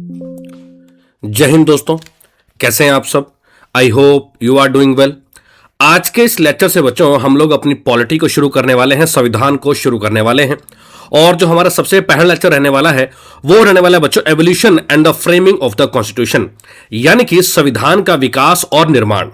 जय हिंद दोस्तों, कैसे हैं आप सब। I hope you are doing well. आज के इस लेक्चर से बच्चों हम लोग अपनी पॉलिटी को शुरू करने वाले हैं, संविधान को शुरू करने वाले हैं। और जो हमारा सबसे पहला लेक्चर रहने वाला है वो रहने वाला है बच्चों evolution and the framing of the constitution, यानी कि संविधान का विकास और निर्माण।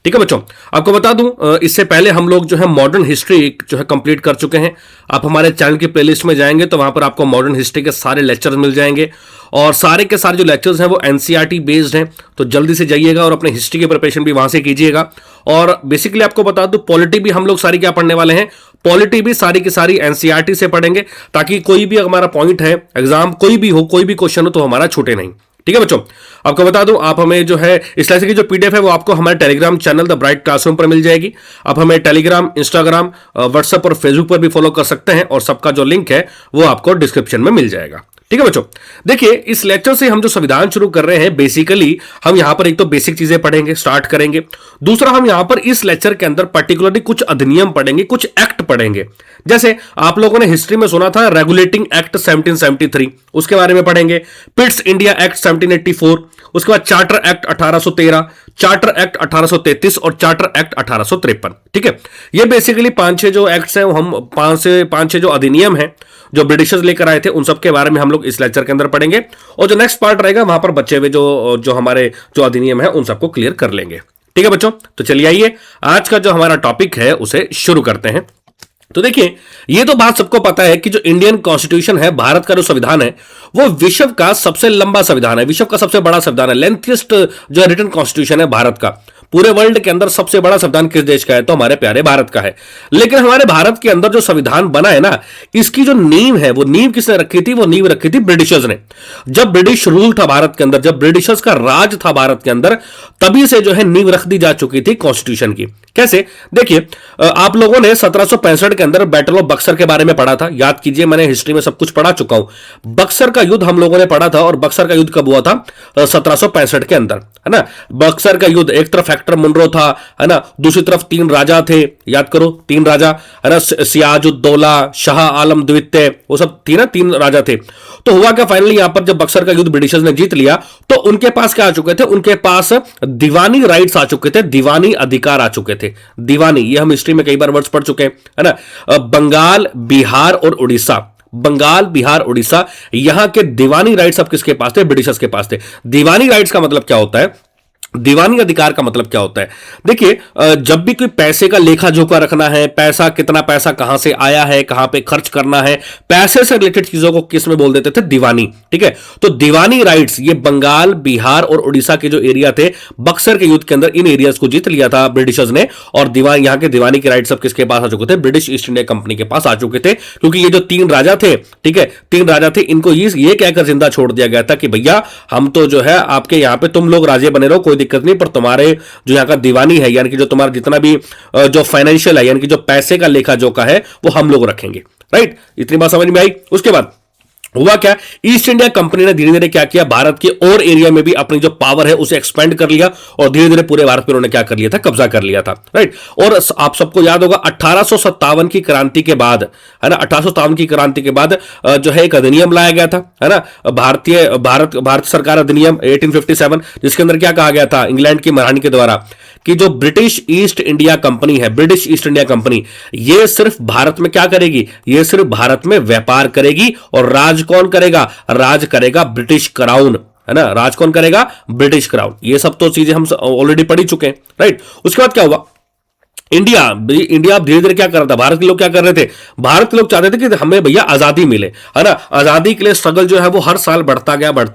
ठीक है बच्चों, आपको बता दूं इससे पहले हम लोग जो है मॉडर्न हिस्ट्री जो है कंप्लीट कर चुके हैं। आप हमारे चैनल की प्लेलिस्ट में जाएंगे तो वहां पर आपको मॉडर्न हिस्ट्री के सारे लेक्चर्स मिल जाएंगे और सारे के सारे जो लेक्चर्स हैं वो एनसीईआरटी बेस्ड हैं। तो जल्दी से जाइएगा और अपने हिस्ट्री की प्रिपरेशन भी वहां से कीजिएगा। और बेसिकली आपको बता दूं पॉलिटी भी हम लोग सारी क्या पढ़ने वाले हैं, पॉलिटी भी सारी की सारी एनसीईआरटी से पढ़ेंगे, ताकि कोई भी हमारा पॉइंट है एग्जाम कोई भी हो, कोई भी क्वेश्चन हो तो हमारा छूटे नहीं। ठीक है बच्चों, आपको बता दूं आप हमें जो है इस तरह की जो पीडीएफ है वो आपको हमारे Telegram channel the bright classroom पर मिल जाएगी। आप हमें टेलीग्राम, इंस्टाग्राम, व्हाट्सएप और फेसबुक पर भी फॉलो कर सकते हैं और सबका जो लिंक है वो आपको डिस्क्रिप्शन में मिल जाएगा। ठीक है बच्चों, देखिए इस लेक्चर से हम जो संविधान शुरू कर रहे हैं बेसिकली हम यहां पर एक तो बेसिक चीजें पढ़ेंगे, स्टार्ट करेंगे। दूसरा हम यहां पर इस लेक्चर के अंदर पर्टिकुलरली कुछ अधिनियम पढ़ेंगे, कुछ एक्ट पढ़ेंगे। जैसे आप लोगों ने हिस्ट्री में सुना था रेगुलेटिंग एक्ट 1773, उसके बारे में पढ़ेंगे। पिट्स इंडिया एक्ट 1784, उसके बाद चार्टर एक्ट 1813, चार्टर एक्ट 1833 और चार्टर एक्ट 1853। ठीक है, ये बेसिकली 5-6 जो एक्ट्स हैं हम 5-6 जो अधिनियम हैं जो ब्रिटिशर्स लेकर आए थे उन सब के बारे में हम लोग इस लेक्चर के अंदर पढ़ेंगे। और जो नेक्स्ट पार्ट रहेगा वहां पर बचे हुए जो हमारे जो अधिनियम है उन सबको क्लियर कर लेंगे। ठीक है बच्चों, तो चलिए आइए आज का जो हमारा टॉपिक है उसे शुरू करते हैं। तो देखिए ये तो बात सबको पता है कि जो इंडियन कॉन्स्टिट्यूशन है, भारत का जो संविधान है वो विश्व का सबसे लंबा संविधान है, विश्व का सबसे बड़ा संविधान है। लेंथेस्ट जो रिटन कॉन्स्टिट्यूशन है भारत का। पूरे वर्ल्ड के अंदर सबसे बड़ा संविधान किस देश का है, तो हमारे प्यारे भारत का है। लेकिन हमारे भारत के अंदर जो संविधान बना है ना, इसकी जो नींव है वो नींव किसने रखी थी, वो नींव रखी थी ब्रिटिशर्स ने। जब ब्रिटिश रूल था भारत के अंदर, जब ब्रिटिशर्स का राज था भारत के अंदर, तभी से जो है नींव रख दी जा चुकी थी कॉन्स्टिट्यूशन की। कैसे, देखिए आप लोगों ने 1765 के अंदर बैटल ऑफ बक्सर के बारे में पढ़ा था। याद कीजिए, मैंने हिस्ट्री में सब कुछ पढ़ा चुका हूं। बक्सर का युद्ध हम लोगों ने पढ़ा था और बक्सर का युद्ध कब हुआ था, 1765 के अंदर, है ना। बक्सर का युद्ध, एक तरफ हेक्टर मुनरो था, है ना, दूसरी तरफ 3 राजा थे, याद करो 3 राजा, है ना, सियाजुद्दौला, शाह आलम द्वितीय, वो सब थी ना, 3 राजा थे। तो हुआ क्या, फाइनली यहां पर जब बक्सर का युद्ध ब्रिटिशर्स ने जीत लिया तो उनके पास क्या आ चुके थे, उनके पास दीवानी राइट्स आ चुके थे, दीवानी अधिकार आ चुके थे। दीवानी, ये हम हिस्ट्री में कई बार वर्ड्स पढ़ चुके हैं, है ना। बंगाल, बिहार और उड़ीसा, बंगाल, बिहार, उड़ीसा, यहां के दीवानी राइट्स अब किसके पास थे, ब्रिटिशर्स के पास थे। दीवानी राइट्स का मतलब क्या होता है, दीवानी अधिकार का मतलब क्या होता है, देखिए जब भी कोई पैसे का लेखा जोखा रखना है, पैसा कितना पैसा कहां से आया है, कहां पे खर्च करना है, पैसे से रिलेटेड चीजों को किस में बोल देते थे, दीवानी। ठीक है, तो दीवानी राइट्स ये बंगाल, बिहार और उड़ीसा के जो एरिया थे, बक्सर के युद्ध के अंदर इन एरियाज को जीत लिया था ब्रिटिशर्स ने। और दीवान यहां के दीवानी के राइट्स अब किसके पास आ चुके थे, ब्रिटिश ईस्ट इंडिया कंपनी के पास आ चुके थे। क्योंकि ये जो 3 राजा थे, ठीक है, 3 राजा थे, इनको ये कहकर जिंदा छोड़ दिया गया था कि भैया हम तो जो है आपके यहां पे तुम लोग राजे बने रहो, कोई दिक्कत नहीं, पर तुम्हारे जो यहां का दीवानी है, यानी कि जो तुम्हारा जितना भी जो फाइनेंशियल है, यानी कि जो पैसे का लेखा जोखा है वो हम लोग रखेंगे। राइट, इतनी बात समझ में आई। उसके बाद हुआ क्या, ईस्ट इंडिया कंपनी ने धीरे धीरे क्या किया, भारत के और एरिया में भी अपनी जो पावर है उसे एक्सपेंड कर लिया और धीरे धीरे पूरे भारत पर उन्होंने क्या कर लिया था, कब्जा कर लिया था। राइट, और आप सबको याद होगा 1857 की क्रांति के बाद, है ना, 1857 की क्रांति के बाद जो है एक अधिनियम लाया गया था, है ना, भारत सरकार अधिनियम 1857, जिसके अंदर क्या कहा गया था इंग्लैंड की महारानी के द्वारा कि जो ब्रिटिश ईस्ट इंडिया कंपनी है, ब्रिटिश ईस्ट इंडिया कंपनी, ये सिर्फ भारत में क्या करेगी, ये सिर्फ भारत में व्यापार करेगी और राज कौन करेगा, राज करेगा ब्रिटिश क्राउन, है ना, राज कौन करेगा, ब्रिटिश क्राउन। ये सब तो चीजें हम ऑलरेडी पढ़ी चुके हैं। राइट, उसके बाद क्या हुआ, इंडिया धीरे धीरे क्या कर रहा था, भारत के लोग क्या कर रहे थे, भारत के लोग चाहते थे कि हमें भैया आजादी मिले, है ना। आजादी के लिए स्ट्रगल जो है वो हर साल बढ़ता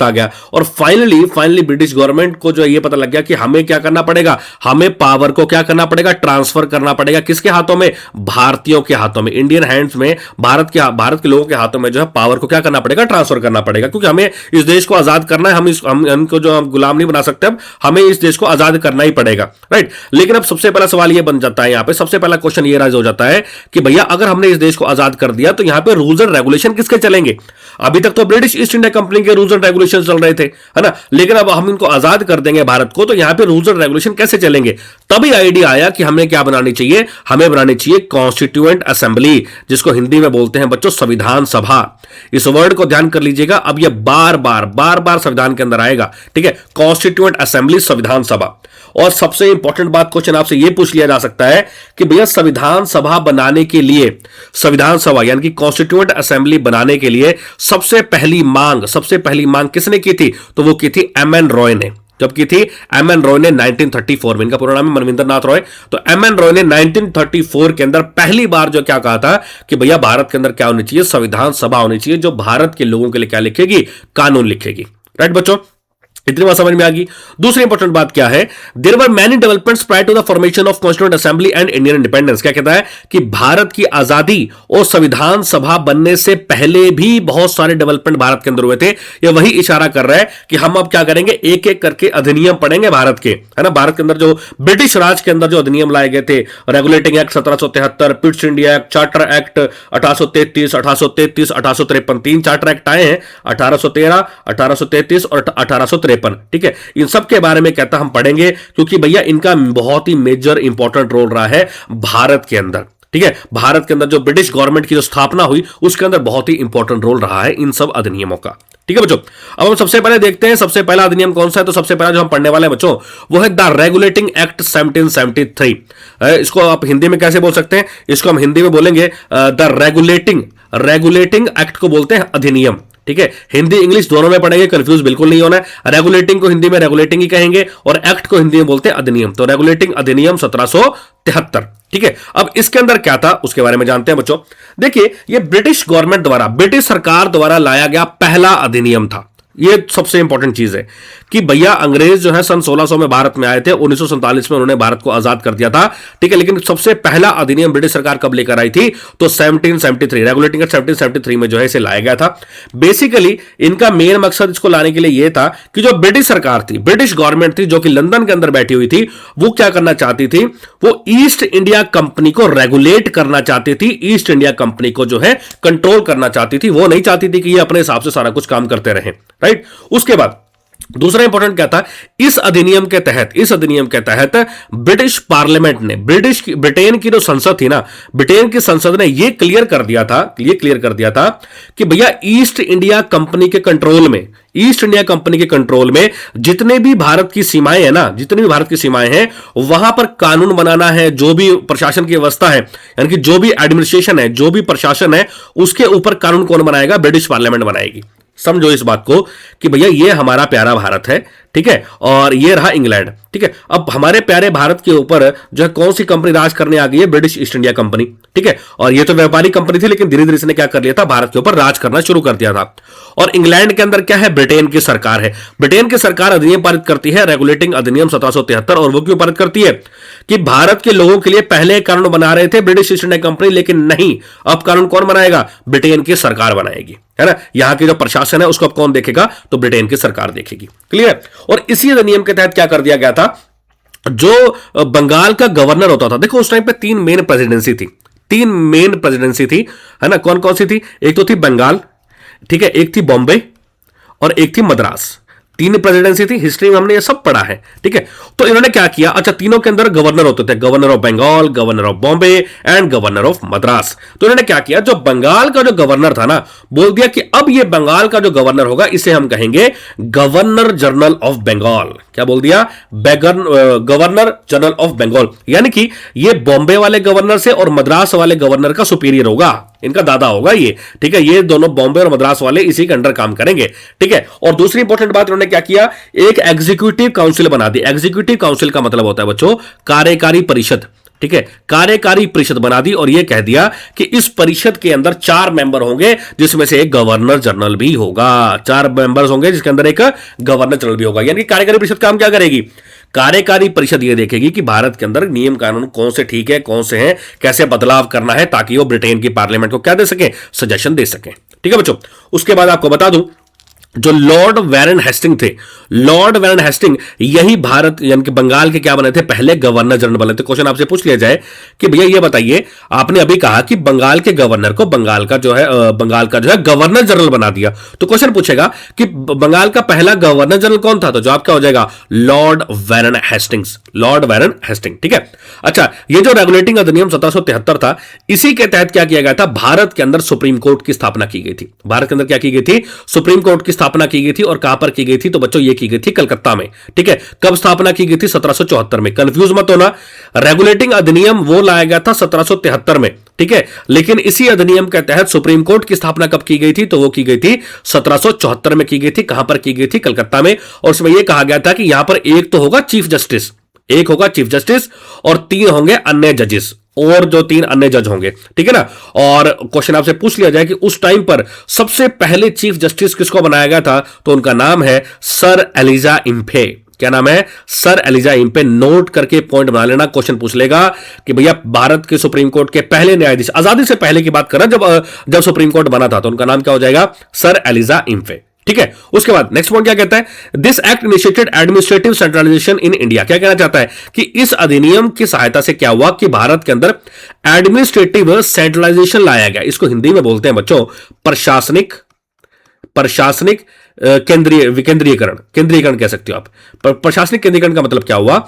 गया और फाइनली ब्रिटिश गवर्नमेंट को जो ये पता लग गया कि हमें क्या करना पड़ेगा, हमें पावर को क्या करना पड़ेगा, ट्रांसफर करना पड़ेगा। किसके हाथों में, भारतीयों के हाथों में, इंडियन हैंड्स में, भारत के लोगों के हाथों में जो है पावर को क्या करना पड़ेगा, ट्रांसफर करना पड़ेगा। क्योंकि हमें इस देश को आजाद करना है, हमको जो हम गुलाम नहीं बना सकते, अब हमें इस देश को आजाद करना ही पड़ेगा। राइट, लेकिन अब सबसे पहला सवाल यह बन जाता जाता है, यहां पे सबसे पहला क्वेश्चन ये राइज हो जाता है कि भैया अगर हमने इस देश को आजाद कर दिया तो यहां पे रूल्स एंड रेगुलेशन किसके चलेंगे? अभी तक तो ब्रिटिश ईस्ट इंडिया कंपनी के रूल्स एंड रेगुलेशन चल रहे थे, है ना, लेकिन अब हम इनको आजाद कर देंगे भारत को, तो यहां पे रूल्स एंड रेगुलेशन कैसे चलेंगे? तभी आइडिया आया कि हमें क्या बनानी चाहिए, हमें बनानी चाहिए कॉन्स्टिट्यूएंट असेंबली, जिसको हिंदी में बोलते हैं बच्चों संविधान सभा। इस वर्ड को ध्यान कर लीजिएगा, अब यह बार बार संविधान के अंदर आएगा, ठीक है, कॉन्स्टिट्यूएंट असेंबली संविधान सभा। और सबसे इंपॉर्टेंट बात क्वेश्चन आपसे यह पूछ लिया जा सकता है कि भैया संविधान सभा बनाने के लिए, संविधान सभा यानी कि कॉन्स्टिट्यूएंट असेंबली बनाने के लिए सबसे पहली मांग किसने की थी? तो वो की थी एम एन रॉय ने। जब की थी एम एन रॉय ने 1934 में, इनका पूरा नाम है मनविंदर नाथ रॉय। तो एम एन रॉय ने 1934 के अंदर पहली बार जो क्या कहा था कि भैया भारत के अंदर क्या होनी चाहिए, संविधान सभा होनी चाहिए, जो भारत के लोगों के लिए क्या लिखेगी, कानून लिखेगी। राइट बच्चों, इतनी बात समझ में आ गई। दूसरी इंपॉर्टेंट बात क्या है, there were many developments prior to the formation of constituent assembly and Indian independence. क्या कहता है कि भारत की आजादी और संविधान सभा बनने से पहले भी बहुत सारे डेवलपमेंट भारत के अंदर हुए थे। यह वही इशारा कर रहा है कि हम अब क्या करेंगे, एक एक करके अधिनियम पढ़ेंगे भारत के, है ना। भारत के अंदर जो ब्रिटिश राज के अंदर जो अधिनियम लाए गए थे, regulating act 1773, पिट्स India act, charter act 1833, 1853, 3 charter act आए हैं, 1813, 1833 और 1853, ठीक है। इन सब के बारे में कहता हम पढ़ेंगे, क्योंकि भैया इनका बहुत ही मेजर इंपॉर्टेंट रोल रहा है भारत के अंदर, ठीक है। भारत के अंदर जो ब्रिटिश गवर्नमेंट की जो स्थापना हुई उसके अंदर बहुत ही इंपॉर्टेंट रोल रहा है इन सब अधिनियमों का, ठीक है बच्चों। अब हम सबसे पहले देखते हैं सबसे पहला अधिनियम कौन सा है। तो सबसे पहला जो हम पढ़ने वाले हैं बच्चों वो है द रेगुलेटिंग एक्ट 1773। इसको आप हिंदी में कैसे बोल सकते हैं, इसको हम हिंदी में बोलेंगे द रेगुलेटिंग एक्ट को बोलते हैं अधिनियम, ठीक है। हिंदी इंग्लिश दोनों में पढ़ेंगे, कंफ्यूज बिल्कुल नहीं होना है। रेगुलेटिंग को हिंदी में रेगुलेटिंग ही कहेंगे और एक्ट को हिंदी में बोलते हैं अधिनियम। तो रेगुलेटिंग अधिनियम 1773, ठीक है। अब इसके अंदर क्या था उसके बारे में जानते हैं बच्चों। देखिए ये ब्रिटिश गवर्नमेंट द्वारा, ब्रिटिश सरकार द्वारा लाया गया पहला अधिनियम था। ये सबसे इंपॉर्टेंट चीज है कि भैया अंग्रेज जो है सन 1600 में भारत में आए थे, 1947 में उन्होंने भारत को आजाद कर दिया था, ठीक है। लेकिन सबसे पहला अधिनियम ब्रिटिश सरकार कब लेकर आई थी, तो 1773, रेगुलेटिंग एक्ट 1773 में जो है इसे लाया गया था। बेसिकली इनका मेन मकसद इसको लाने के लिए यह था कि जो ब्रिटिश सरकार थी, ब्रिटिश गवर्नमेंट थी जो कि लंदन के अंदर बैठी हुई थी, वो क्या करना चाहती थी, वो ईस्ट इंडिया कंपनी को रेगुलेट करना चाहती थी, ईस्ट इंडिया कंपनी को जो है कंट्रोल करना चाहती थी। वो नहीं चाहती थी कि ये अपने हिसाब से सारा कुछ काम करते रहे, राइट। उसके बाद दूसरा इंपॉर्टेंट क्या था, इस अधिनियम के तहत ब्रिटिश पार्लियामेंट ने, ब्रिटेन की जो संसद थी ना, ब्रिटेन की संसद ने यह क्लियर कर दिया था कि भैया ईस्ट इंडिया कंपनी के कंट्रोल में जितने भी भारत की सीमाएं हैं वहां पर कानून बनाना है, जो भी प्रशासन की व्यवस्था है, यानी कि जो भी एडमिनिस्ट्रेशन है, जो भी प्रशासन है, उसके ऊपर कानून कौन बनाएगा, ब्रिटिश पार्लियामेंट बनाएगी। समझो इस बात को कि भैया ये हमारा प्यारा भारत है, ठीक है, और ये रहा इंग्लैंड, ठीक है। अब हमारे प्यारे भारत के ऊपर जो है कौन सी कंपनी राज करने आ गई है, ब्रिटिश ईस्ट इंडिया कंपनी, ठीक है। और ये तो व्यापारिक कंपनी थी, लेकिन धीरे धीरे इसने क्या कर लिया था, भारत के ऊपर राज करना शुरू कर दिया था। और इंग्लैंड के अंदर क्या है, ब्रिटेन की सरकार है। ब्रिटेन की सरकार अधिनियम पारित करती है, रेगुलेटिंग अधिनियम 1773, और वो क्यों पारित करती है कि भारत के लोगों के लिए पहले कानून बना रहे थे ब्रिटिश ईस्ट इंडिया कंपनी, लेकिन नहीं, अब कानून कौन बनाएगा, ब्रिटेन की सरकार बनाएगी, है ना। यहां की जो प्रशासन है उसको अब कौन देखेगा, तो ब्रिटेन की सरकार देखेगी, क्लियर। और इसी अधिनियम के तहत क्या कर दिया गया था, जो बंगाल का गवर्नर होता था, देखो उस टाइम पे 3 मेन प्रेसिडेंसी थी, है ना। कौन कौन सी थी, एक तो थी बंगाल, ठीक है, एक थी बॉम्बे और एक थी मद्रास। 3 प्रेसिडेंसी थी, हिस्ट्री में हमने ये सब पढ़ा है, ठीक है। तो इन्होंने क्या किया, अच्छा तीनों के अंदर गवर्नर होते थे, governor of Bengal, governor of Bombay and governor of Madras. तो इन्होंने क्या किया, जो बंगाल का जो गवर्नर था ना, बोल दिया कि अब ये बंगाल का जो गवर्नर होगा इसे हम कहेंगे गवर्नर जनरल ऑफ बंगाल। क्या बोल दिया, गवर्नर जनरल ऑफ बंगाल, यानी कि ये बॉम्बे वाले गवर्नर से और मद्रास वाले गवर्नर का सुपीरियर होगा, इनका दादा होगा ये, ठीक है। ये दोनों बॉम्बे और मद्रास वाले इसी के अंडर काम करेंगे, ठीक है। और दूसरी इंपॉर्टेंट बात इन्होंने क्या किया, एक एग्जीक्यूटिव काउंसिल बना दी। एग्जीक्यूटिव काउंसिल का मतलब होता है बच्चों कार्यकारी परिषद, ठीक है, कार्यकारी परिषद बना दी। और यह कह दिया कि इस परिषद के अंदर 4 मेंबर होंगे, जिसमें से एक गवर्नर जनरल भी होगा। 4 मेंबर्स होंगे जिसके अंदर एक गवर्नर जनरल भी होगा। यानी कार्यकारी परिषद काम क्या करेगी, कार्यकारी परिषद यह देखेगी कि भारत के अंदर नियम कानून कौन से ठीक है, कौन से हैं, कैसे बदलाव करना है, ताकि वो ब्रिटेन की पार्लियामेंट को क्या दे सके, सजेशन दे सके, ठीक है बच्चों। उसके बाद आपको बता दूं जो लॉर्ड वैरन हेस्टिंग थे, लॉर्ड वैरन हेस्टिंग यही भारत यानी कि बंगाल के क्या बने थे, पहले गवर्नर जनरल बने थे। क्वेश्चन आपसे पूछ लिया जाए कि भैया ये बताइए, आपने अभी कहा कि बंगाल के गवर्नर को बंगाल का जो है गवर्नर जनरल बना दिया, तो क्वेश्चन पूछेगा कि बंगाल का पहला गवर्नर जनरल कौन था, तो जवाब क्या हो जाएगा, Lord Warren Hastings, Lord Warren Hastings. ठीक है, अच्छा, ये जो रेगुलेटिंग अधिनियम 1773 था, इसी के तहत क्या किया गया था, भारत के अंदर सुप्रीम कोर्ट की स्थापना की गई थी। भारत के अंदर क्या की गई थी, सुप्रीम कोर्ट की स्थापना की गई थी। और कहां पर की गई थी, तो बच्चों ये की गई थी कलकत्ता में। ठीक है, कब स्थापना की गई थी, 1774 में। कंफ्यूज मत होना, रेगुलेटिंग अधिनियम वो लाया गया था 1773 में। ठीक है, लेकिन इसी अधिनियम के तहत सुप्रीम कोर्ट की स्थापना कब की गई थी, तो वो की गई थी 1774 में की गई थी। कहां पर की गई थी, कलकत्ता में। और उसमें यह कहा गया था कि यहां पर एक तो होगा चीफ जस्टिस, एक होगा चीफ जस्टिस और 3 होंगे अन्य जजेस, और जो 3 अन्य जज होंगे। ठीक है ना। और क्वेश्चन आपसे पूछ लिया जाए कि उस टाइम पर सबसे पहले चीफ जस्टिस किसको बनाया गया था, तो उनका नाम है सर एलिजा इम्फे। क्या नाम है, सर एलिजा इम्फे। नोट करके पॉइंट बना लेना, क्वेश्चन पूछ लेगा कि भैया भारत के सुप्रीम कोर्ट के पहले न्यायाधीश, आजादी से पहले की बात कर रहा जब सुप्रीम कोर्ट बना था, तो उनका नाम क्या हो जाएगा, सर एलिजा इम्फे। ठीक है, उसके बाद नेक्स्ट पॉइंट क्या कहता है, this act initiated administrative centralization in India. क्या कहना चाहता है कि इस अधिनियम की सहायता से क्या हुआ कि भारत के अंदर एडमिनिस्ट्रेटिव सेंट्रलाइजेशन लाया गया। इसको हिंदी में बोलते हैं बच्चों प्रशासनिक केंद्रीयकरण, केंद्रीयकरण कह सकते हो आप। प्रशासनिक केंद्रीयकरण का मतलब क्या हुआ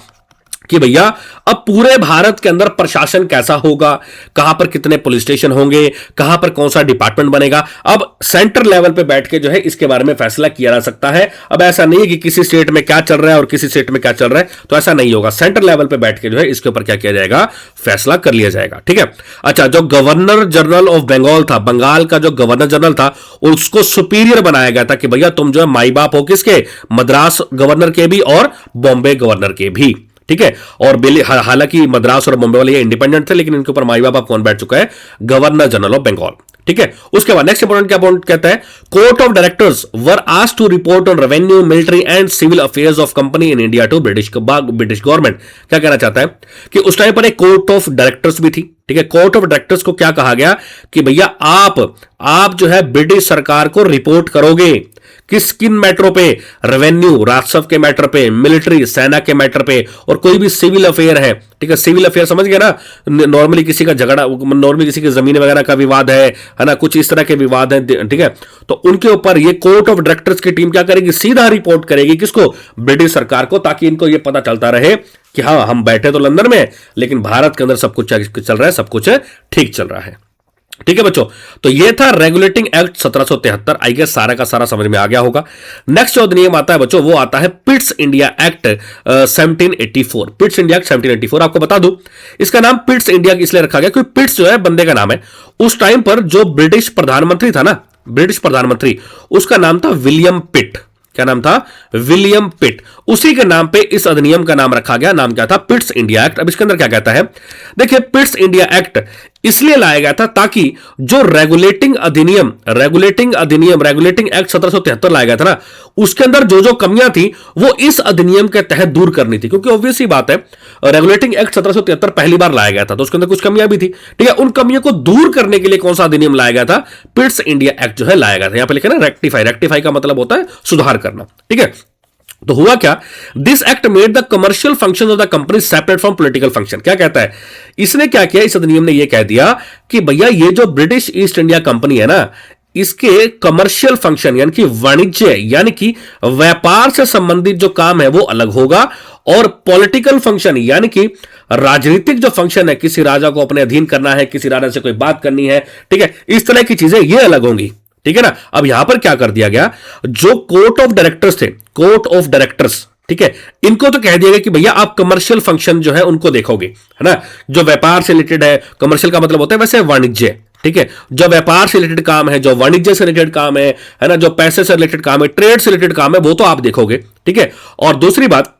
कि भैया अब पूरे भारत के अंदर प्रशासन कैसा होगा, कहां पर कितने पुलिस स्टेशन होंगे, कहां पर कौन सा डिपार्टमेंट बनेगा, अब सेंटर लेवल पे बैठ के जो है इसके बारे में फैसला किया जा सकता है। अब ऐसा नहीं है कि किसी स्टेट में क्या चल रहा है और किसी स्टेट में क्या चल रहा है, तो ऐसा नहीं होगा। सेंटर लेवल पे बैठ के जो है इसके ऊपर क्या किया जाएगा, फैसला कर लिया जाएगा। ठीक है, अच्छा, जो गवर्नर जनरल ऑफ बंगाल था, बंगाल का जो गवर्नर जनरल था, उसको सुपीरियर बनाया गया था कि भैया तुम जो है माई बाप हो किसके, मद्रास गवर्नर के भी और बॉम्बे गवर्नर के भी। ठीक है, और हालांकि मद्रास और बॉम्बे वाले इंडिपेंडेंट थे, लेकिन इनके ऊपर माई बाप कौन बैठ चुका है, गवर्नर जनरल ऑफ बंगाल। ठीक है, उसके बाद नेक्स्ट इंपॉर्टेंट क्या पॉइंट कहता है, court of directors were asked to report on revenue, military and civil affairs of company in India to British government. क्या कहना चाहता है कि उस टाइम पर एक कोर्ट ऑफ डायरेक्टर्स भी थी। ठीक है, कोर्ट ऑफ डायरेक्टर्स को क्या कहा गया कि भैया आप जो है ब्रिटिश सरकार को रिपोर्ट करोगे किन मैटरों पे, रेवेन्यू राजस्व के मैटर पे, मिलिट्री सेना के मैटर पे, और कोई भी सिविल अफेयर है। ठीक है, सिविल अफेयर समझ गए ना, नॉर्मली किसी का झगड़ा, नॉर्मली किसी की जमीन वगैरह का विवाद है ना, कुछ इस तरह के विवाद है। ठीक है, तो उनके ऊपर ये कोर्ट ऑफ डायरेक्टर्स की टीम क्या करेगी, सीधा रिपोर्ट करेगी किसको, ब्रिटिश सरकार को, ताकि इनको ये पता चलता रहे कि हाँ हम बैठे तो लंदन में, लेकिन भारत के अंदर सब कुछ चल रहा है, सब कुछ ठीक चल रहा है। ठीक है बच्चों, तो ये था रेगुलेटिंग एक्ट 1773। आई गेस सारा का सारा समझ में आ गया होगा। नेक्स्ट जो अधिनियम आता है बच्चों, वो आता है पिट्स इंडिया एक्ट 1784। पिट्स इंडिया एक्ट 1784, आपको बता दूं इसका नाम पिट्स इंडिया इसलिए रखा गया क्योंकि पिट्स जो है बंदे का नाम है। उस टाइम पर जो ब्रिटिश प्रधानमंत्री था ना, ब्रिटिश प्रधानमंत्री, उसका नाम था विलियम पिट। क्या नाम था, विलियम पिट। उसी के नाम पे इस अधिनियम का नाम रखा गया। नाम क्या था, पिट्स इंडिया एक्ट। अब इसके अंदर क्या कहता है, देखिए पिट्स इंडिया एक्ट इसलिए लाया गया था ताकि जो रेगुलेटिंग एक्ट 1773 लाया गया था ना, उसके अंदर जो जो कमियां थी वो इस अधिनियम के तहत दूर करनी थी। क्योंकि ऑब्वियस ही बात है, रेगुलेटिंग एक्ट 1773 पहली बार लाया गया था तो उसके अंदर कुछ कमियां भी थी। ठीक है, उन कमियों को दूर करने के लिए कौन सा अधिनियम लाया गया था, पिट्स इंडिया एक्ट जो है लाया गया था। यहां पे लिखा ना रेक्टिफाई का मतलब होता है सुधार करना। ठीक है, तो हुआ क्या, this act made the commercial function of the company separate from political function. क्या कहता है, इसने क्या किया, इस अधिनियम ने यह कह दिया कि भैया ये जो ब्रिटिश ईस्ट इंडिया कंपनी है ना, इसके कमर्शियल फंक्शन यानी कि वाणिज्य यानी कि व्यापार से संबंधित जो काम है वो अलग होगा, और पॉलिटिकल फंक्शन यानी कि राजनीतिक जो फंक्शन है, किसी राजा को अपने अधीन करना है, किसी राजा से कोई बात करनी है, ठीक है, इस तरह की चीजें ये अलग होंगी। ठीक है ना। अब यहां पर क्या कर दिया गया, जो कोर्ट ऑफ डायरेक्टर्स थे, कोर्ट ऑफ डायरेक्टर्स, ठीक है, इनको तो कह दिया गया कि भैया आप कमर्शियल फंक्शन जो है उनको देखोगे, है ना, जो व्यापार से रिलेटेड है। कमर्शियल का मतलब होता है वैसे वाणिज्य। ठीक है, जो व्यापार से रिलेटेड काम है, जो वाणिज्य से रिलेटेड काम है ना, जो पैसे से रिलेटेड काम है, ट्रेड से रिलेटेड काम है, वो तो आप देखोगे। ठीक है, और दूसरी बात,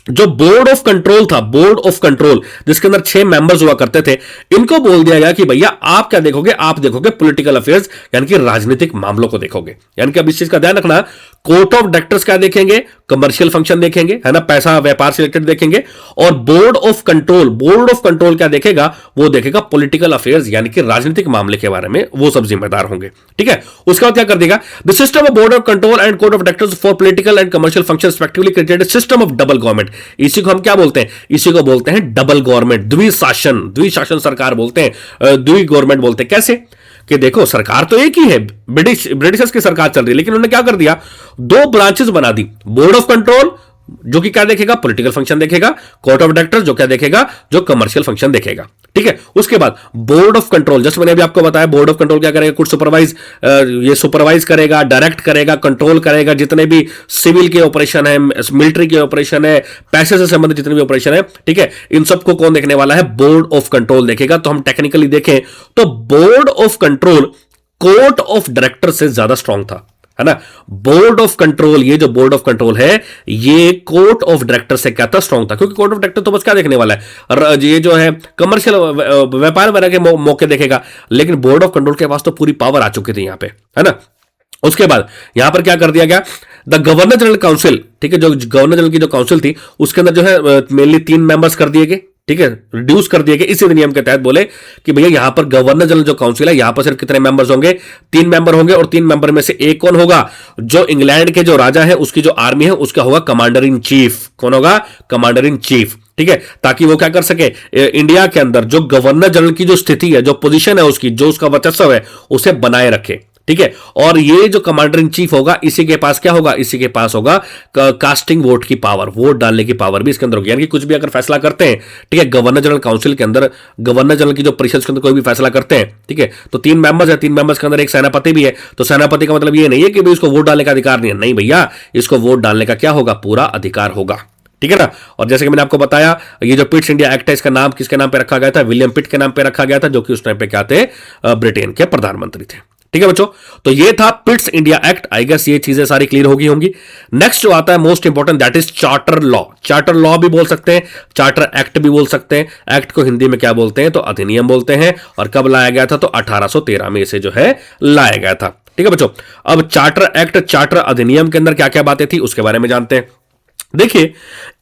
जो बोर्ड ऑफ कंट्रोल था, बोर्ड ऑफ कंट्रोल जिसके अंदर 6 मेंबर्स हुआ करते थे, इनको बोल दिया गया कि भैया आप क्या देखोगे, आप देखोगे पॉलिटिकल अफेयर्स यानी कि राजनीतिक मामलों को देखोगे। यानी कि अब इस चीज का ध्यान रखना, कोर्ट ऑफ डायरेक्टर्स क्या देखेंगे? कमर्शियल फंक्शन देखेंगे, है ना, पैसा व्यापार से रिलेटेड देखेंगे। और बोर्ड ऑफ कंट्रोल क्या देखेगा? वो देखेगा पॉलिटिकल अफेयर्स, यानी कि राजनीतिक मामले के बारे में वो सब जिम्मेदार होंगे। ठीक है, उसके बाद क्या कर देगा? The system of board of control and court of directors for political and commercial function respectively created system of double government. इसी को हम क्या बोलते हैं? इसी को बोलते हैं डबल गवर्नमेंट, द्विशासन सरकार बोलते हैं, द्वि गवर्नमेंट बोलते हैं। कैसे कि देखो, सरकार तो एक ही है, ब्रिटिशर्स की सरकार चल रही है, लेकिन उन्होंने क्या कर दिया? दो ब्रांचेस बना दी। बोर्ड ऑफ कंट्रोल जो कि क्या देखेगा? पॉलिटिकल फंक्शन देखेगा। कोर्ट ऑफ डायरेक्टर्स जो क्या देखेगा? जो कमर्शियल फंक्शन देखेगा। ठीक है, उसके बाद बोर्ड ऑफ कंट्रोल, जस्ट मैंने अभी आपको बताया, बोर्ड ऑफ कंट्रोल क्या करेगा? कुछ ये सुपरवाइज करेगा, डायरेक्ट करेगा, कंट्रोल करेगा जितने भी सिविल के ऑपरेशन है, मिलिट्री के ऑपरेशन है, पैसे से संबंधित जितने भी ऑपरेशन है। ठीक है, इन सबको कौन देखने वाला है? बोर्ड ऑफ कंट्रोल देखेगा। तो हम टेक्निकली देखें तो board of control court of director से ज्यादा स्ट्रांग था, है ना। बोर्ड ऑफ कंट्रोल, ये जो बोर्ड ऑफ कंट्रोल है, ये कोर्ट ऑफ डायरेक्टर से क्या था? स्ट्रांग था, क्योंकि कोर्ट ऑफ डायरेक्टर तो बस क्या देखने वाला है? ये जो है कमर्शियल व्यापार वगैरह के मौके देखेगा, लेकिन बोर्ड ऑफ कंट्रोल के पास तो पूरी पावर आ चुकी थी यहां पे, है ना। उसके बाद यहां पर क्या कर दिया गया? द गवर्नर जनरल काउंसिल, ठीक है, जो गवर्नर जनरल की जो काउंसिल थी उसके अंदर जो है मेनली 3 मेंबर्स कर दिए गए। ठीक है, रिड्यूस कर दिए गए। इसी नियम के तहत बोले कि भैया यहां पर गवर्नर जनरल जो काउंसिल है, यहां पर सिर्फ कितने मेंबर्स होंगे? 3 मेंबर होंगे, और 3 मेंबर में से एक कौन होगा? जो इंग्लैंड के जो राजा है उसकी जो आर्मी है उसका होगा कमांडर इन चीफ। कौन होगा? Commander in chief. ठीक है, ताकि वो क्या कर सके? इंडिया के अंदर जो गवर्नर जनरल की जो स्थिति है, जो पोजीशन है उसकी, जो उसका वर्चस्व है, उसे बनाए रखे। ठीक है, और ये जो कमांडर इन चीफ होगा, इसी के पास क्या होगा? इसी के पास होगा कास्टिंग वोट की पावर, वोट डालने की पावर भी इसके अंदर होगी। यानी कि कुछ भी अगर फैसला करते हैं, ठीक है, गवर्नर जनरल काउंसिल के अंदर, गवर्नर जनरल की जो परिषद के अंदर कोई भी फैसला करते हैं, ठीक है, तो 3 मेंबर्स है, 3 मेंबर्स के अंदर एक सेनापति भी है। तो सेनापति का मतलब ये नहीं है कि भाई इसको वोट डालने का अधिकार नहीं है, नहीं भैया, इसको वोट डालने का क्या होगा? पूरा अधिकार होगा। ठीक है ना। और जैसे कि मैंने आपको बताया, ये जो पिट्स इंडिया एक्ट है, इसका नाम किसके नाम पे रखा गया था? विलियम पिट के नाम पे रखा गया था, जो कि उस टाइम पे क्या थे? ब्रिटेन के प्रधानमंत्री थे। ठीक है बच्चों, तो ये था Pitt's India Act. I guess ये चीजें सारी क्लियर होगी। नेक्स्ट जो आता है most important, that is charter law. Charter law भी बोल सकते हैं, चार्टर एक्ट भी बोल सकते हैं। एक्ट को हिंदी में क्या बोलते हैं? तो अधिनियम बोलते हैं। और कब लाया गया था? तो 1813 में इसे जो है लाया गया था। ठीक है बच्चों, अब चार्टर एक्ट, चार्टर अधिनियम के अंदर क्या क्या बातें थी उसके बारे में जानते हैं। देखिए,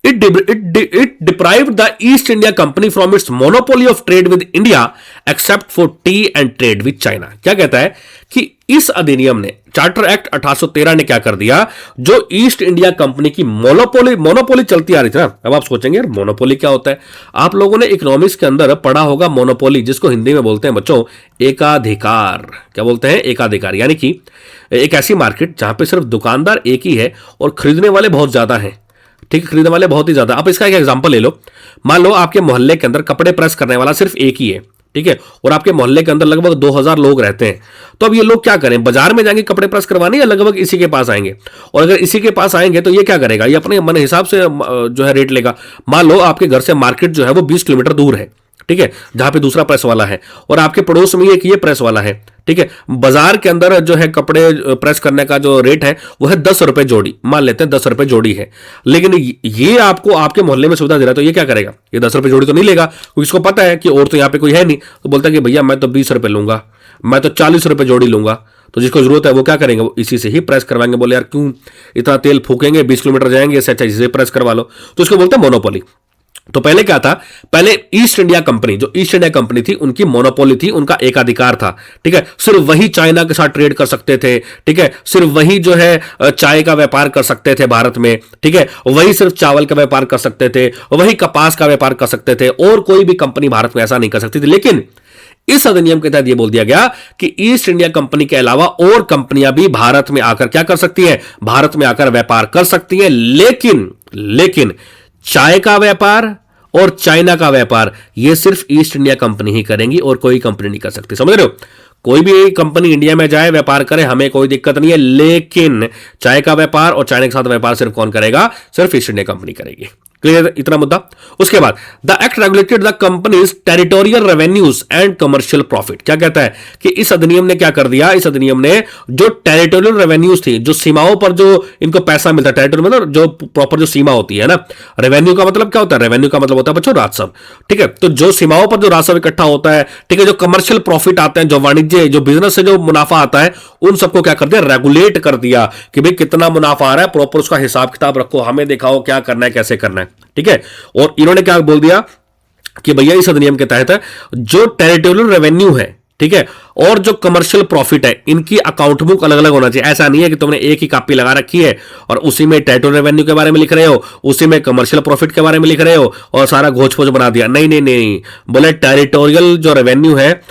it deprived the east India company from its monopoly of trade with India except for T and trade with China. क्या कहता है कि इस अधिनियम ने, चार्टर एक्ट 1813 ने क्या कर दिया? जो ईस्ट इंडिया कंपनी की मोनोपोली चलती आ रही थी ना। अब आप सोचेंगे यार मोनोपोली क्या होता है? आप लोगों ने इकोनॉमिक्स के अंदर पढ़ा होगा मोनोपोली, जिसको हिंदी में बोलते हैं बच्चों एकाधिकार। क्या बोलते हैं? एकाधिकार। यानी कि एक ऐसी मार्केट जहां पे सिर्फ दुकानदार एक ही है और खरीदने वाले बहुत ज्यादा हैं। ठीक है, खरीदने वाले बहुत ही ज्यादा। आप इसका एक एग्जांपल ले लो। मान लो आपके मोहल्ले के अंदर कपड़े प्रेस करने वाला सिर्फ एक ही है, ठीक है, और आपके मोहल्ले के अंदर लगभग 2000 लोग रहते हैं। तो अब ये लोग क्या करें? बाजार में जाएंगे कपड़े प्रेस करवाने, या लगभग इसी के पास आएंगे? और अगर इसी के पास आएंगे तो ये क्या करेगा? ये अपने मन हिसाब से जो है रेट लेगा। मान लो आपके घर से मार्केट जो है वो 20 किलोमीटर दूर है, ठीक है, जहां पे दूसरा प्रेस वाला है, और आपके पड़ोस में एक ये प्रेस वाला है। ठीक है, बाजार के अंदर जो है कपड़े प्रेस करने का जो रेट है वो है 10 रुपए जोड़ी, मान लेते हैं 10 रुपए जोड़ी है। लेकिन ये आपको आपके मोहल्ले में सुविधा दे रहा है, तो ये क्या करेगा? ये 10 रुपए जोड़ी तो नहीं लेगा, क्योंकि इसको पता है कि और तो यहाँ पे कोई है नहीं। तो बोलता है कि भैया मैं तो 20 रुपए लूंगा, मैं तो 40 रुपए जोड़ी लूंगा। तो जिसको जरूरत है वो क्या करेंगे? वो इसी से ही प्रेस करवाएंगे। बोले यार क्यों इतना तेल फूकेंगे, 20 किलोमीटर जाएंगे, इससे अच्छा इसे प्रेस करवा लो। तो इसको बोलते हैं मोनोपोली। तो पहले क्या था? पहले ईस्ट इंडिया कंपनी, जो ईस्ट इंडिया कंपनी थी, उनकी मोनोपोली थी, उनका एकाधिकार था। ठीक है, सिर्फ वही चाइना के साथ ट्रेड कर सकते थे। ठीक है, सिर्फ वही जो है चाय का व्यापार कर सकते थे भारत में। ठीक है, वही सिर्फ चावल का व्यापार कर सकते थे, वही कपास का व्यापार कर सकते थे, और कोई भी कंपनी भारत में ऐसा नहीं कर सकती थी। लेकिन इस अधिनियम के तहत यह बोल दिया गया कि ईस्ट इंडिया कंपनी के अलावा और कंपनियां भी भारत में आकर क्या कर सकती है? भारत में आकर व्यापार कर सकती है। लेकिन चाय का व्यापार और चाइना का व्यापार ये सिर्फ ईस्ट इंडिया कंपनी ही करेंगी, और कोई कंपनी नहीं कर सकती। समझ रहे हो? कोई भी कंपनी इंडिया में जाए व्यापार करे, हमें कोई दिक्कत नहीं है, लेकिन चाय का व्यापार और चाइना के साथ व्यापार सिर्फ कौन करेगा? सिर्फ ईस्ट इंडिया कंपनी करेगी। क्लियर इतना मुद्दा। उसके बाद the act regulated the companies territorial revenues and commercial profit. क्या कहता है कि इस अधिनियम ने क्या कर दिया, इस अधिनियम ने जो टेरिटोरियल रेवेन्यूज थी, जो सीमाओं पर जो इनको पैसा मिलता है, टेरिटोरियल मतलब जो प्रॉपर जो सीमा होती है ना, रेवेन्यू का मतलब क्या होता है, रेवेन्यू का मतलब होता है बच्चों राजस्व, ठीक है। तो जो सीमाओं पर जो राजस्व इकट्ठा होता है, ठीक है, जो कमर्शियल प्रॉफिट आते हैं, जो वाणिज्य जो बिजनेस से जो मुनाफा आता है, उन सबको क्या कर दिया, रेगुलेट कर दिया कि भाई कितना मुनाफा आ रहा है, प्रॉपर उसका हिसाब किताब रखो, हमें दिखाओ क्या करना है, कैसे करना है, ठीक है। और इन्होंने क्या बोल दिया कि भैया इस अधिनियम के तहत जो टेरिटोरियल रेवेन्यू है, ठीक है, और जो कमर्शियल प्रॉफिट है, इनकी अकाउंट बुक अलग अलग होना चाहिए। ऐसा नहीं है कि तुमने एक ही कॉपी लगा रखी है और उसी में टेरिटोरियल रेवेन्यू के बारे में लिख रहे हो, उसी में कमर्शियल प्रॉफिट के बारे में लिख रहे हो और सारा घोच पोच बना दिया। नहीं नहीं नहीं, बोले टेरिटोरियल जो रेवेन्यू है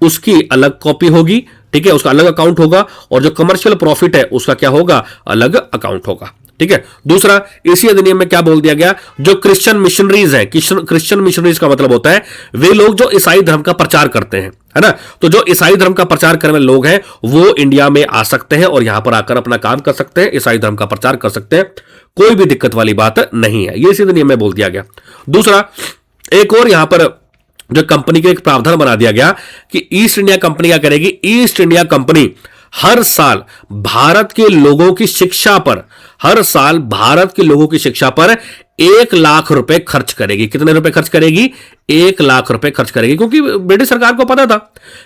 उसकी अलग कॉपी होगी, ठीक है, उसका अलग अकाउंट होगा, और जो कमर्शियल प्रॉफिट है उसका क्या होगा, अलग अकाउंट होगा, ठीक है। दूसरा, इसी अधिनियम में क्या बोल दिया गया, जो क्रिश्चियन मिशनरीज हैं, क्रिश्चियन मिशनरीज का मतलब होता है वे लोग जो ईसाई धर्म का प्रचार करते हैं, है ना। तो जो ईसाई धर्म का प्रचार करने वाले लोग हैं वो इंडिया में आ सकते हैं और यहां पर आकर अपना काम कर सकते हैं, ईसाई धर्म का प्रचार कर सकते हैं, कोई भी दिक्कत वाली बात नहीं है, ये इसी अधिनियम में बोल दिया गया। दूसरा, एक और यहां पर जो कंपनी के एक प्रावधान बना दिया गया कि ईस्ट इंडिया कंपनी क्या करेगी, ईस्ट इंडिया कंपनी हर साल भारत के लोगों की शिक्षा पर, हर साल भारत के लोगों की शिक्षा पर 1 लाख रुपए खर्च करेगी। कितने रुपए खर्च करेगी, 1 लाख रुपए खर्च करेगी, क्योंकि ब्रिटिश सरकार को पता था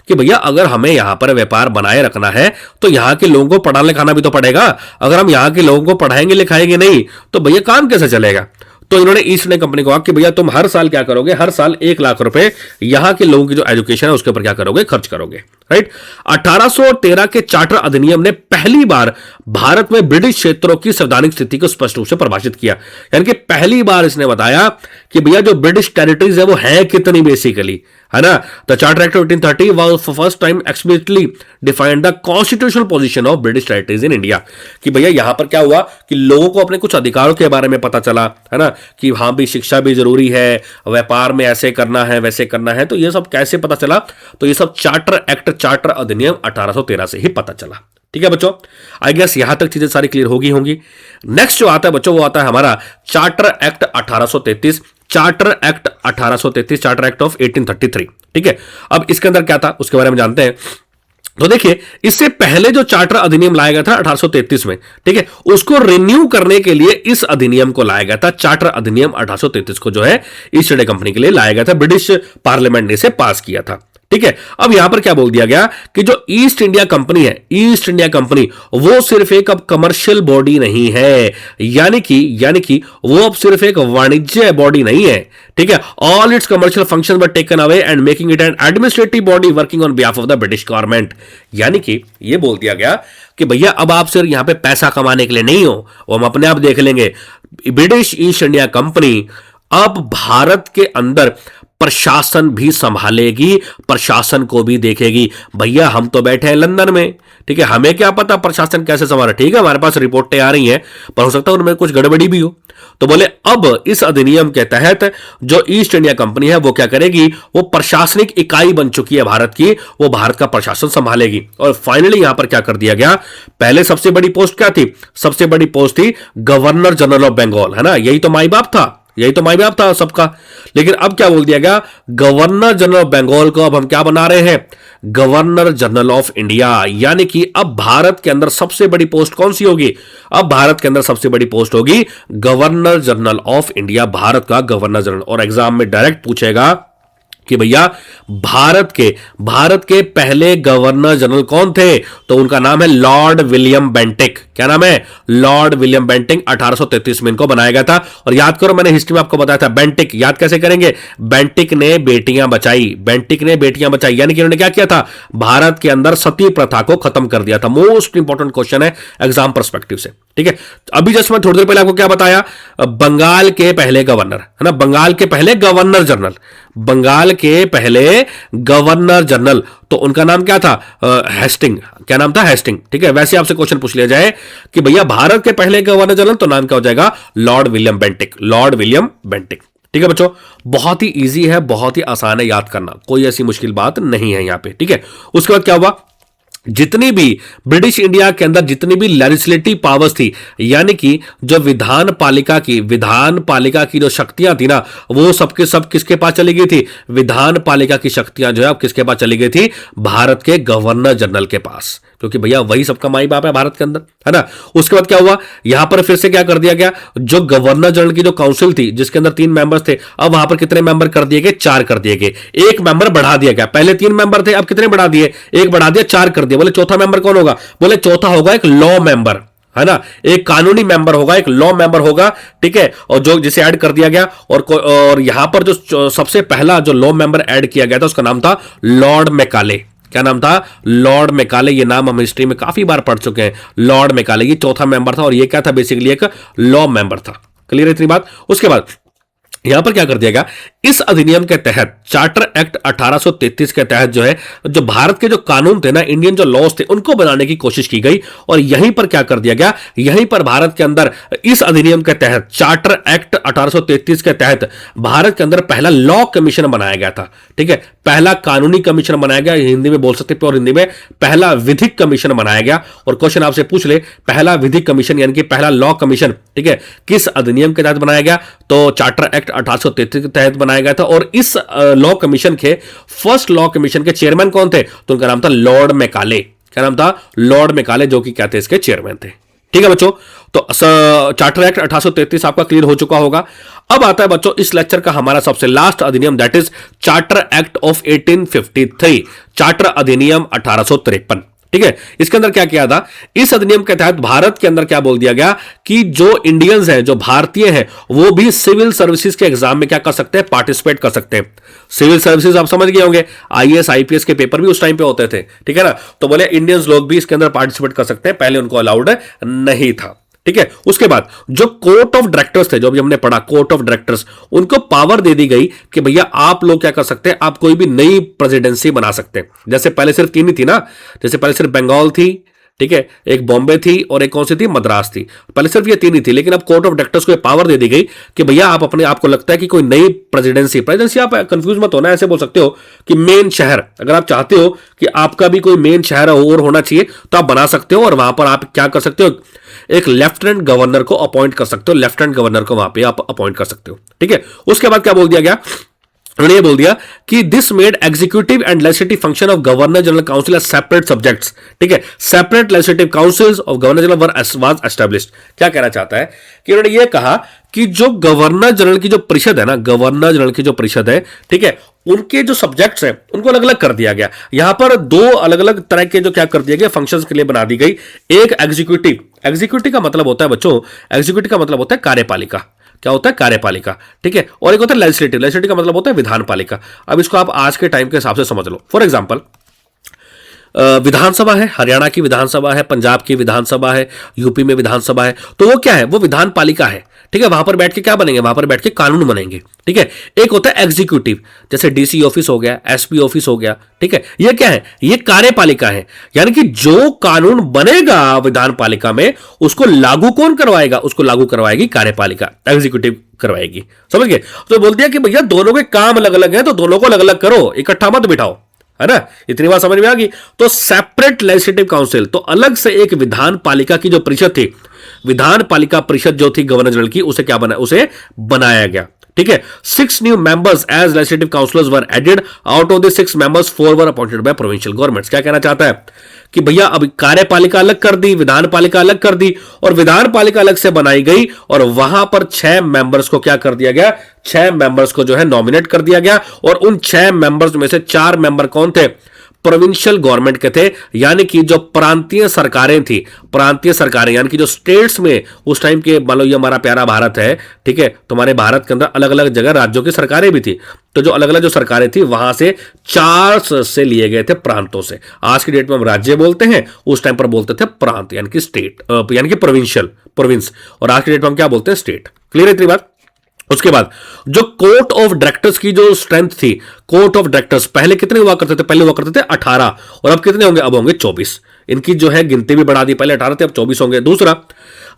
कि भैया अगर हमें यहां पर व्यापार बनाए रखना है तो यहां के लोगों को पढ़ाना लिखाना भी तो पड़ेगा। अगर हम यहां के लोगों को पढ़ाएंगे लिखाएंगे नहीं तो भैया काम कैसे चलेगा। तो इन्होंने ईस्ट इंडिया कंपनी को कहा कि भैया तुम हर साल क्या करोगे, हर साल 1 लाख रुपए यहां के लोगों की जो एजुकेशन है उसके ऊपर क्या करोगे, खर्च करोगे, राइट। 1813 के चार्टर अधिनियम ने पहली बार भारत में ब्रिटिश क्षेत्रों की संवैधानिक स्थिति को स्पष्ट रूप से परिभाषित किया। यानी कि पहली बार इसने बताया कि भैया जो ब्रिटिश टेरिटरीज है वो है कितनी बेसिकली, है ना। The charter act 1830 was for first time explicitly defined the constitutional position of British territories in India. कि भैया यहां पर क्या हुआ कि लोगों को अपने कुछ अधिकारों के बारे में पता चला, है ना, कि हां भी शिक्षा भी जरूरी है, व्यापार में ऐसे करना है वैसे करना है। तो ये सब कैसे पता चला, तो ये सब चार्टर एक्ट, चार्टर अधिनियम 1813 से ही पता चला, ठीक है बच्चों। आई गेस यहां तक चीजें सारी क्लियर होंगी। नेक्स्ट जो आता है बच्चों वो आता है हमारा charter act 1833, charter act 1833, charter act of 1833, ठीक है। अब इसके अंदर क्या था उसके बारे में जानते हैं। तो देखिए, इससे पहले जो चार्टर अधिनियम लाया गया था 1833 में, ठीक है, उसको रिन्यू करने के लिए इस अधिनियम को लाया गया था। चार्टर अधिनियम 1833 को जो है ईस्ट इंडिया कंपनी के लिए लाया गया था, ब्रिटिश पार्लियामेंट ने इसे पास किया था, ठीक है। अब यहां पर क्या बोल दिया गया कि जो ईस्ट इंडिया कंपनी है, ईस्ट इंडिया कंपनी वो सिर्फ एक अब कमर्शियल बॉडी नहीं है, यानी कि वो अब सिर्फ एक वाणिज्य बॉडी नहीं है, ठीक है। All it's commercial function were taken away and making it N administrative body working on behalf of the British government. यानी कि ये बोल दिया गया कि भैया अब आप सिर्फ यहां पे पैसा कमाने के लिए नहीं हो, वो हम अपने आप देख लेंगे। ब्रिटिश ईस्ट इंडिया कंपनी अब भारत के अंदर प्रशासन भी संभालेगी, प्रशासन को भी देखेगी। भैया हम तो बैठे हैं लंदन में, ठीक है, हमें क्या पता प्रशासन कैसे संभाले, ठीक है, हमारे पास रिपोर्टें आ रही हैं पर हो सकता है उनमें कुछ गड़बड़ी भी हो। तो बोले अब इस अधिनियम के तहत जो ईस्ट इंडिया कंपनी है वो क्या करेगी, वो प्रशासनिक इकाई बन चुकी है भारत की, वो भारत का प्रशासन संभालेगी। और फाइनली यहां पर क्या कर दिया गया, पहले सबसे बड़ी पोस्ट क्या थी, सबसे बड़ी पोस्ट थी गवर्नर जनरल ऑफ बंगाल, है ना, यही तो माई बाप था, यही तो माई बाप था सबका। लेकिन अब क्या बोल दिया गया, गवर्नर जनरल ऑफ बंगाल को अब हम क्या बना रहे हैं, गवर्नर जनरल ऑफ इंडिया। यानी कि अब भारत के अंदर सबसे बड़ी पोस्ट कौन सी होगी, अब भारत के अंदर सबसे बड़ी पोस्ट होगी governor general of India, Bharat का गवर्नर जनरल। और एग्जाम में डायरेक्ट पूछेगा कि भैया भारत के पहले गवर्नर जनरल कौन थे, तो उनका नाम है लॉर्ड विलियम बेंटिक। क्या नाम है, लॉर्ड विलियम बेंटिक। 1833 में इनको बनाया गया था। और याद करो मैंने हिस्ट्री में आपको बताया था बेंटिक, याद कैसे करेंगे, बेंटिक ने बेटियां बचाई, बेंटिक ने बेटियां बचाई, यानी कि उन्होंने क्या किया था, भारत के अंदर सती प्रथा को खत्म कर दिया था। मोस्ट इंपॉर्टेंट क्वेश्चन है एग्जाम पर्सपेक्टिव से, ठीक है। अभी जस्ट मैं थोड़ी देर पहले आपको क्या बताया, बंगाल के पहले गवर्नर, है ना, बंगाल के पहले गवर्नर जनरल, बंगाल के पहले गवर्नर जनरल, तो उनका नाम क्या था, हेस्टिंग। क्या नाम था, हेस्टिंग, ठीक है। वैसे आपसे क्वेश्चन पूछ लिया जाए कि भैया भारत के पहले गवर्नर जनरल, तो नाम क्या हो जाएगा, Lord William Bentinck, Lord William Bentinck, ठीक है बच्चों। बहुत ही इजी है, बहुत ही आसान है याद करना, कोई ऐसी मुश्किल बात नहीं है यहां पे, ठीक है। उसके बाद क्या हुआ, जितनी भी ब्रिटिश इंडिया के अंदर जितनी भी लेजिस्लेटिव पावर्स थी, यानी कि जो विधान पालिका की जो शक्तियां थी ना, वो सबके सब किसके पास चली गई थी? विधान पालिका की शक्तियां जो है अब किसके पास चली गई थी? भारत के गवर्नर जनरल के पास, क्योंकि भैया वही सबका माई बाप है भारत के अंदर, है ना। उसके बाद क्या हुआ, यहां पर फिर से क्या कर दिया गया, जो गवर्नर जनरल की जो काउंसिल थी जिसके अंदर 3 मेंबर्स थे, अब वहां पर कितने मेंबर कर दिए गए? 4 कर दिए गए, एक मेंबर बढ़ा दिया गया। पहले 3 मेंबर थे, अब कितने बढ़ा दिए? एक बढ़ा दिया, 4 कर दिया। बोले चौथा मेंबर कौन होगा? बोले चौथा होगा एक लॉ मेंबर, है ना, एक कानूनी मेंबर होगा, एक लॉ मेंबर होगा, ठीक है। और जो जिसे ऐड कर दिया गया, और यहां पर जो सबसे पहला जो लॉ मेंबर ऐड किया गया था उसका नाम था लॉर्ड मैकाले। क्या नाम था? Lord Macaulay. ये नाम हम हिस्ट्री में काफी बार पढ़ चुके हैं। लॉर्ड मैकाले ये चौथा मेंबर था, और ये क्या था? बेसिकली एक लॉ मेंबर था। क्लियर है इतनी बात? उसके बाद यहां पर क्या कर दिया गया, इस अधिनियम के तहत, चार्टर एक्ट 1833 के तहत जो है, जो भारत के जो कानून थे ना, इंडियन जो लॉज थे, उनको बनाने की कोशिश की गई। और यहीं पर क्या कर दिया गया, यहीं पर भारत के अंदर इस अधिनियम के तहत, चार्टर एक्ट 1833 के तहत भारत के अंदर पहला लॉ कमीशन बनाया गया था। ठीक है, पहला कानूनी कमीशन बनाया गया, हिंदी में बोल सकते प्योर हिंदी में, पहला विधिक कमीशन बनाया गया। और क्वेश्चन आपसे पूछ ले, पहला विधिक कमीशन यानी कि पहला लॉ कमीशन, ठीक है, किस अधिनियम के तहत बनाया गया? तो चार्टर एक्ट 1833 के तहत बनाया गया था। और इस लॉ कमीशन के फर्स्ट लॉ कमीशन के चेयरमैन कौन थे? तो उनका नाम था लॉर्ड मैकाले। क्या नाम था? लॉर्ड मैकाले, जो कि क्या थे? इसके चेयरमैन थे। ठीक है बच्चों, तो चार्टर एक्ट 1833 आपका क्लियर हो चुका होगा। अब आता है बच्चों इस लेक्चर का हमारा सबसे लास्ट अधिनियम, that is charter act of 1853, charter अधिनियम 1853। ठीक है, इसके अंदर क्या किया था? इस अधिनियम के तहत भारत के अंदर क्या बोल दिया गया कि जो इंडियंस हैं, जो भारतीय हैं, वो भी सिविल सर्विसेज के एग्जाम में क्या कर सकते हैं? पार्टिसिपेट कर सकते हैं। सिविल सर्विसेज आप समझ गए होंगे, आईएएस आईपीएस के पेपर भी उस टाइम पे होते थे, ठीक है ना। तो बोले इंडियंस लोग भी इसके अंदर पार्टिसिपेट कर सकते हैं, पहले उनको अलाउड नहीं था। ठीक है, उसके बाद जो कोर्ट ऑफ डायरेक्टर्स थे, जो अभी हमने पढ़ा, कोर्ट ऑफ डायरेक्टर्स, उनको पावर दे दी गई कि भैया आप लोग क्या कर सकते हैं, आप कोई भी नई प्रेसिडेंसी बना सकते हैं। जैसे पहले सिर्फ 3 ही थी ना, जैसे पहले सिर्फ बंगाल थी, ठीक है, एक बॉम्बे थी, और एक कौन सी थी? मद्रास थी। पहले सिर्फ ये 3 ही थी, लेकिन अब कोर्ट ऑफ डायरेक्टर्स को पावर दे दी गई कि भैया आप अपने आपको लगता है कि कोई नई प्रेसिडेंसी, आप कंफ्यूज मत होना, ऐसे बोल सकते हो कि मेन शहर, अगर आप चाहते हो कि आपका भी कोई मेन शहर और होना चाहिए तो आप बना सकते हो, और वहां पर आप क्या कर सकते हो? एक लेफ्टिनेंट गवर्नर को अपॉइंट कर सकते हो, लेफ्टिनेंट गवर्नर को वहां पे आप अपॉइंट कर सकते हो। ठीक है, उसके बाद क्या बोल दिया गया? उन्होंने ये बोल दिया कि this made executive and legislative function of governor general council as separate subjects. ठीक है, separate legislative councils of governor general was established. क्या कहना चाहता है कि उन्होंने ये कहा कि जो गवर्नर जनरल की जो परिषद है ना, गवर्नर जनरल की जो परिषद है, ठीक है, उनके जो सब्जेक्ट्स हैं उनको अलग अलग कर दिया गया। यहां पर 2 अलग अलग तरह के जो क्या कर दिया गया, फंक्शंस के लिए बना दी गई। एक एग्जीक्यूटिव, एग्जीक्यूटिव का मतलब होता है बच्चों, एग्जीक्यूटिव का मतलब होता है कार्यपालिका। क्या होता है? कार्यपालिका। ठीक है, और एक होता है लेजिस्लेटिव, लेजिस्लेटिव का मतलब होता है विधान पालिका। अब इसको आप आज के टाइम के हिसाब से समझ लो। फॉर एग्जाम्पल, विधानसभा है, हरियाणा की विधानसभा है, पंजाब की विधानसभा है, यूपी में विधानसभा है, तो वो क्या है? वो विधान पालिका है। ठीक है, वहां पर बैठ के क्या बनेंगे? वहां पर बैठ के कानून बनेंगे। ठीक है, एक होता है एग्जीक्यूटिव, जैसे डीसी ऑफिस हो गया, एसपी ऑफिस हो गया। ठीक है, ये क्या है? ये कार्यपालिका है, यानी कि जो कानून बनेगा विधान पालिका में उसको लागू कौन करवाएगा? उसको लागू करवाएगी कार्यपालिका, एग्जीक्यूटिव करवाएगी। समझ गए? तो बोल दिया कि भैया दोनों के काम अलग अलग हैं, तो दोनों को अलग अलग करो, इकट्ठा मत बिठाओ, है ना। इतनी बात समझ में आ गई? तो सेपरेट लेजिस्लेटिव काउंसिल, तो अलग से एक विधान पालिका की जो परिषद थी, विधान पालिका परिषद जो थी गवर्नर जनरल की, उसे क्या बना? उसे बनाया गया। ठीक है, 6 new members as legislative councillors were added. Out of the 6 members 4 were appointed by provincial governments. क्या कहना चाहता है कि भैया अब कार्यपालिका अलग कर दी, विधान पालिका अलग कर दी, और विधान पालिका अलग से बनाई गई, और वहां पर 6 मेंबर्स को क्या कर दिया गया? 6 मेंबर्स को जो है नॉमिनेट कर दिया गया। और उन 6 मेंबर्स में से 4 मेंबर कौन थे? प्रोविंशियल गवर्नमेंट के थे, यानी कि जो प्रांतीय सरकारें थी, प्रांतीय सरकारें यानी कि जो स्टेट्स में उस टाइम के, मान लो ये हमारा प्यारा भारत है, ठीक है, तो हमारे भारत के अंदर अलग अलग जगह राज्यों की सरकारें भी थी, तो जो अलग अलग जो सरकारें थी वहां से 4 सदस्य लिए गए थे प्रांतों से। आज की डेट में हम राज्य बोलते हैं, उस टाइम पर बोलते थे प्रांत, यानी कि स्टेट, यानी कि प्रोविंशियल, प्रोविंस, और आज की डेट में हम क्या बोलते हैं? स्टेट। क्लियर है इतनी बात? उसके बाद जो कोर्ट ऑफ डायरेक्टर्स की जो स्ट्रेंथ थी, कोर्ट ऑफ डायरेक्टर्स पहले कितने हुआ करते थे? पहले हुआ करते थे 18, और अब कितने होंगे? अब होंगे 24। इनकी जो है गिनती भी बढ़ा दी, पहले 18 थे अब 24 होंगे। दूसरा,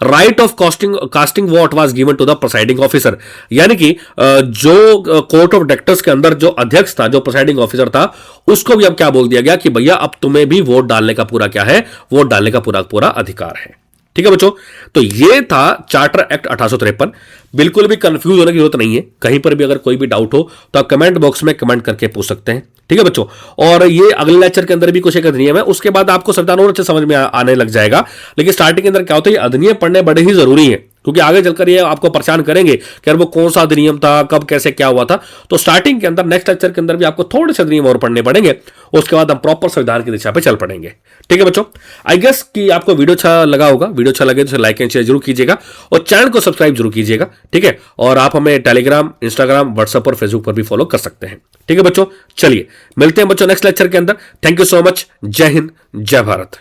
right of casting vote was given to the presiding officer, यानी कि जो कोर्ट ऑफ डायरेक्टर्स के अंदर जो अध्यक्ष था, जो प्रिसाइडिंग ऑफिसर था, उसको भी अब क्या बोल दिया गया कि भैया अब तुम्हें भी वोट डालने का पूरा क्या है, वोट डालने का पूरा पूरा अधिकार है। ठीक है बच्चों, तो ये था चार्टर एक्ट 1853। बिल्कुल भी कंफ्यूज होने की जरूरत नहीं है, कहीं पर भी अगर कोई भी डाउट हो तो आप कमेंट बॉक्स में कमेंट करके पूछ सकते हैं। ठीक है बच्चों, और ये अगले लेक्चर के अंदर भी कुछ एक अधिनियम है, उसके बाद आपको संविधान और अच्छे समझ में आने लग जाएगा। लेकिन स्टार्टिंग के अंदर क्या होता है, ये अधिनियम पढ़ने बड़े ही जरूरी है, क्योंकि आगे चलकर ये आपको परेशान करेंगे कि यार वो कौन सा अधिनियम था, कब कैसे क्या हुआ था। तो स्टार्टिंग के अंदर नेक्स्ट लेक्चर के अंदर भी आपको थोड़े से अधिनियम और पढ़ने पड़ेंगे, उसके बाद हम प्रॉपर संविधान की दिशा पे चल पड़ेंगे। ठीक है बच्चों, आई गेस कि आपको वीडियो अच्छा लगा होगा। वीडियो अच्छा लगे तो लाइक एंड शेयर जरूर कीजिएगा और चैनल को सब्सक्राइब जरूर कीजिएगा। ठीक है, और आप हमें टेलीग्राम, इंस्टाग्राम, व्हाट्सएप और फेसबुक पर भी फॉलो कर सकते हैं। ठीक है बच्चों, चलिए मिलते हैं बच्चों नेक्स्ट लेक्चर के अंदर। Thank you so much. जय हिंद, जय भारत।